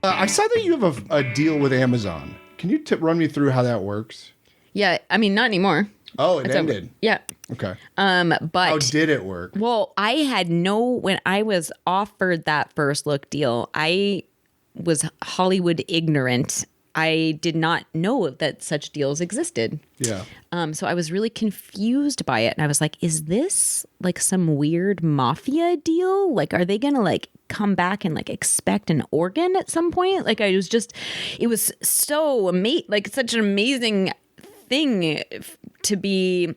I saw that you have a deal with Amazon. Can you run me through how that works? Yeah, I mean, not anymore. Oh, it ended. Yeah. Okay. But how did it work? Well, when I was offered that first look deal, I was Hollywood ignorant. I did not know that such deals existed. Yeah. So I was really confused by it. And I was like, is this like some weird mafia deal? Like, are they going to like come back and like expect an organ at some point? Like, it was so amazing, like such an amazing thing to be,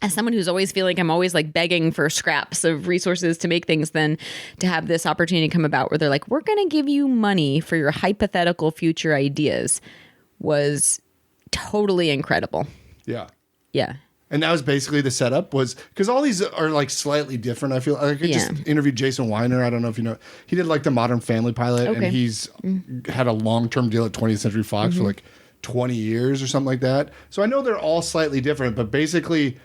as someone who's always feeling like I'm always like begging for scraps of resources to make things, then to have this opportunity come about where they're like, we're going to give you money for your hypothetical future ideas was totally incredible. Yeah. Yeah. And that was basically the setup, was because all these are like slightly different. I feel like I just interviewed Jason Weiner. I don't know if you know. He did like the Modern Family pilot, and he's had a long-term deal at 20th Century Fox for like 20 years or something like that. So I know they're all slightly different, but basically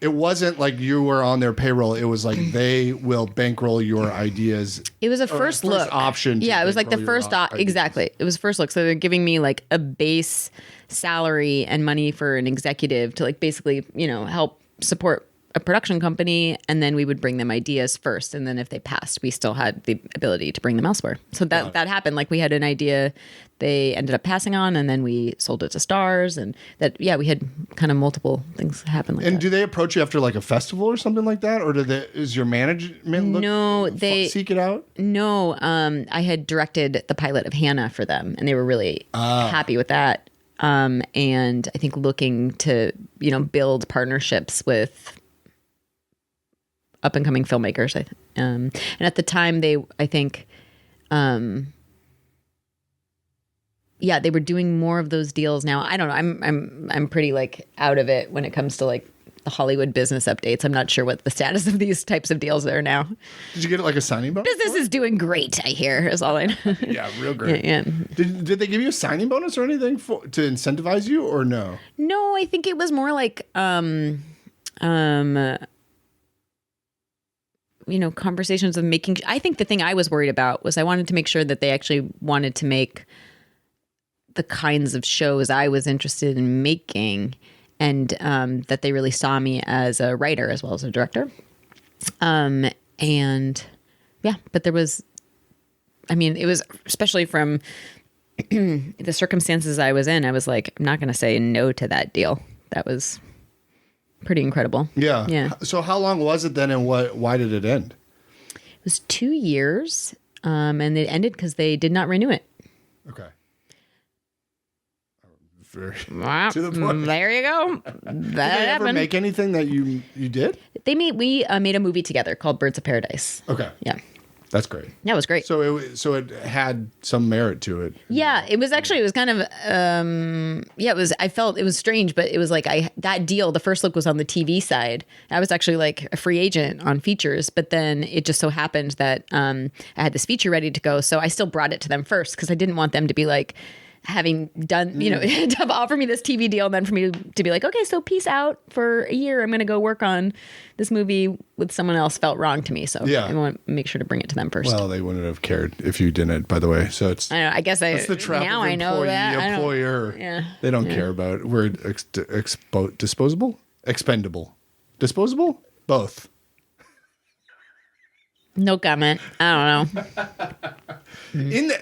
it wasn't like you were on their payroll. It was like they will bankroll your ideas. It was a first look option. Yeah, it was like the first exactly. It was first look. So they're giving me like a base salary and money for an executive to like basically, help support a production company, and then we would bring them ideas first, and then if they passed, we still had the ability to bring them elsewhere. So that happened. Like we had an idea, they ended up passing on, and then we sold it to Stars, and we had kind of multiple things happen like that. And do they approach you after like a festival or something like that, or is your management seek it out? No, I had directed the pilot of Hannah for them, and they were really happy with that. And I think looking to build partnerships with up and coming filmmakers. And at the time they were doing more of those deals. Now, I don't know. I'm pretty like out of it when it comes to like the Hollywood business updates. I'm not sure what the status of these types of deals are now. Did you get like a signing bonus? Business is doing great, I hear, is all I know. Yeah, real great. Yeah. Did they give you a signing bonus or anything to incentivize you, or no? No, I think it was more like conversations of making. I think the thing I was worried about was I wanted to make sure that they actually wanted to make the kinds of shows I was interested in making, and that they really saw me as a writer as well as a director. But there was, it was especially from the circumstances I was in, I was like, I'm not going to say no to that deal. That was pretty incredible. Yeah. Yeah. So how long was it then, and why did it end? It was 2 years, and it ended because they did not renew it. Okay. Well, to the point. There you go. Did they ever make anything that you did? We made a movie together called Birds of Paradise. Okay. Yeah. That's great. That was great. So it had some merit to it. Yeah, it was kind of I felt it was strange, but it was like that deal, the first look was on the TV side. I was actually like a free agent on features, but then it just so happened that I had this feature ready to go, so I still brought it to them first because I didn't want them to be like having done, to offer me this TV deal and then for me to be like, okay, so peace out for a year. I'm going to go work on this movie with someone else felt wrong to me. So I want to make sure to bring it to them first. Well, they wouldn't have cared if you didn't, by the way. So it's, I know, I guess that's the trap now of I know that. Employer. They don't care about it. We're disposable, expendable, disposable, both. No comment. I don't know.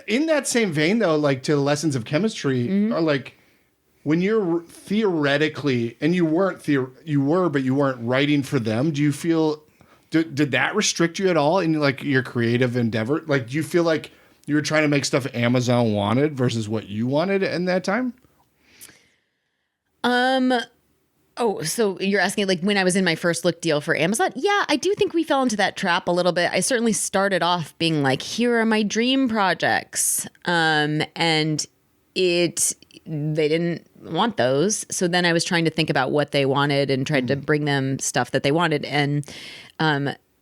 In that same vein, though, like to the lessons of chemistry, are like when you're theoretically, and you were, but you weren't writing for them. Do you feel did that restrict you at all in like your creative endeavor? Like, do you feel like you were trying to make stuff Amazon wanted versus what you wanted in that time? Oh, so you're asking like when I was in my first look deal for Amazon? Yeah, I do think we fell into that trap a little bit. I certainly started off being like, here are my dream projects. And they didn't want those. So then I was trying to think about what they wanted and tried to bring them stuff that they wanted. And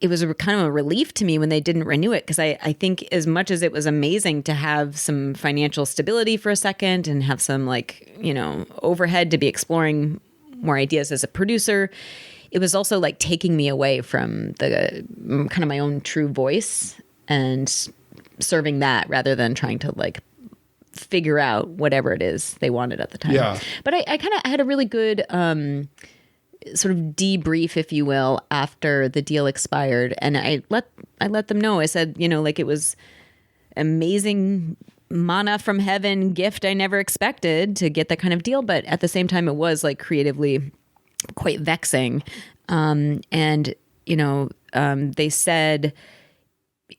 it was kind of a relief to me when they didn't renew it, because I think as much as it was amazing to have some financial stability for a second and have some like, overhead to be exploring more ideas as a producer, it was also like taking me away from the kind of my own true voice and serving that rather than trying to like figure out whatever it is they wanted at the time. Yeah. But I kind of had a really good sort of debrief, if you will, after the deal expired. And I let them know. I said, like it was amazing manna from heaven gift I never expected to get that kind of deal. But at the same time, it was like creatively quite vexing. And they said,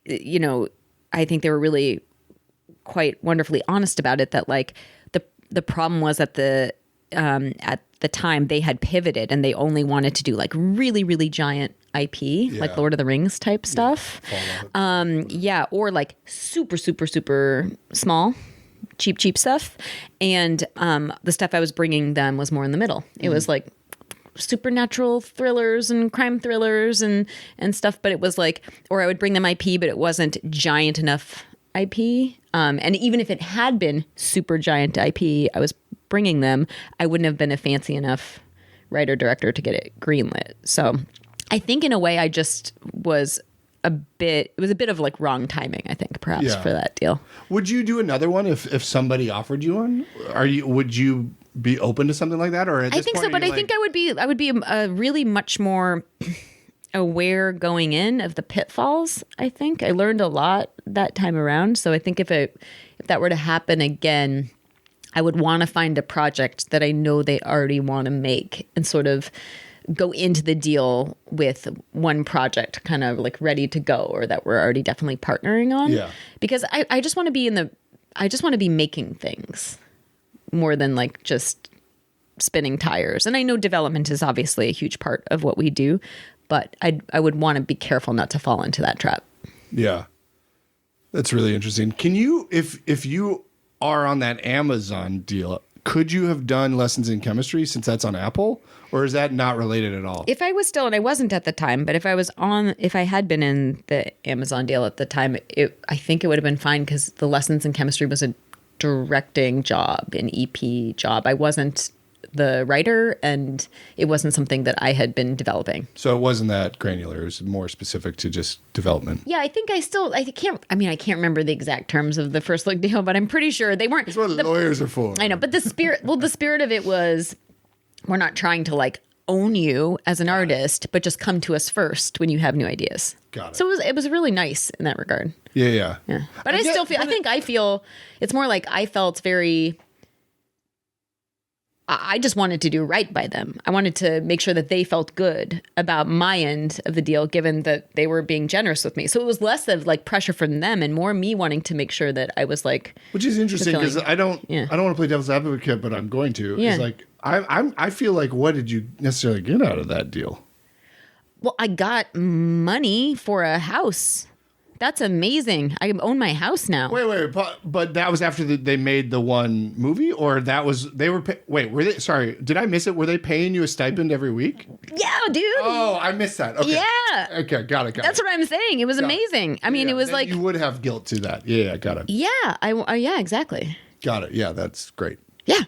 I think they were really quite wonderfully honest about it, that like the problem was at the time they had pivoted and they only wanted to do like really, really giant IP, like Lord of the Rings type stuff. Or like super, super, super small, cheap stuff. And the stuff I was bringing them was more in the middle. It was like supernatural thrillers and crime thrillers and stuff, but it was like, or I would bring them IP, but it wasn't giant enough IP. And even if it had been super giant IP I was bringing them, I wouldn't have been a fancy enough writer director to get it greenlit. So I think in a way I just was it was a bit of like wrong timing, I think, perhaps for that deal. Would you do another one if somebody offered you one? Would you be open to something like that? Or at this I think point, so, but I think I would be really much more aware going in of the pitfalls. I think I learned a lot that time around. So I think if that were to happen again, I would want to find a project that I know they already want to make and sort of go into the deal with one project kind of like ready to go, or that we're already definitely partnering on. Yeah. Because I just want to be I just want to be making things more than like just spinning tires. And I know development is obviously a huge part of what we do, but I would want to be careful not to fall into that trap. Yeah. That's really interesting. Can you, if you are on that Amazon deal, could you have done Lessons in Chemistry since that's on Apple, or is that not related at all? If I was still, and I wasn't at the time, but if I had been in the Amazon deal at the time, I think it would have been fine because the Lessons in Chemistry was a directing job, an EP job. I wasn't the writer, and it wasn't something that I had been developing. So it wasn't that granular. It was more specific to just development. Yeah, I think I can't remember the exact terms of the first look deal, but I'm pretty sure they weren't. That's what lawyers are for. I know, but the spirit of it was, we're not trying to like own you as an artist, but just come to us first when you have new ideas. Got it. So it was really nice in that regard. Yeah. But I feel it's more like I felt very, I just wanted to do right by them. I wanted to make sure that they felt good about my end of the deal, given that they were being generous with me. So it was less of like pressure from them and more me wanting to make sure that I was like, which is interesting because I don't want to play devil's advocate, but I'm going to. Yeah. It's like I feel like, what did you necessarily get out of that deal? Well, I got money for a house. That's amazing. I own my house now. Wait, but that was after they made the one movie, or that was were they? Sorry, did I miss it? Were they paying you a stipend every week? Yeah, dude. Oh, I missed that. Okay. Yeah. Okay, got it. That's what I'm saying. It was amazing. I mean, it was like you would have guilt to that. Yeah, got it. Yeah, yeah, exactly. Got it. Yeah, that's great. Yeah,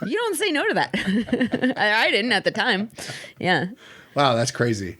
you don't say no to that. I didn't at the time. Yeah. Wow, that's crazy.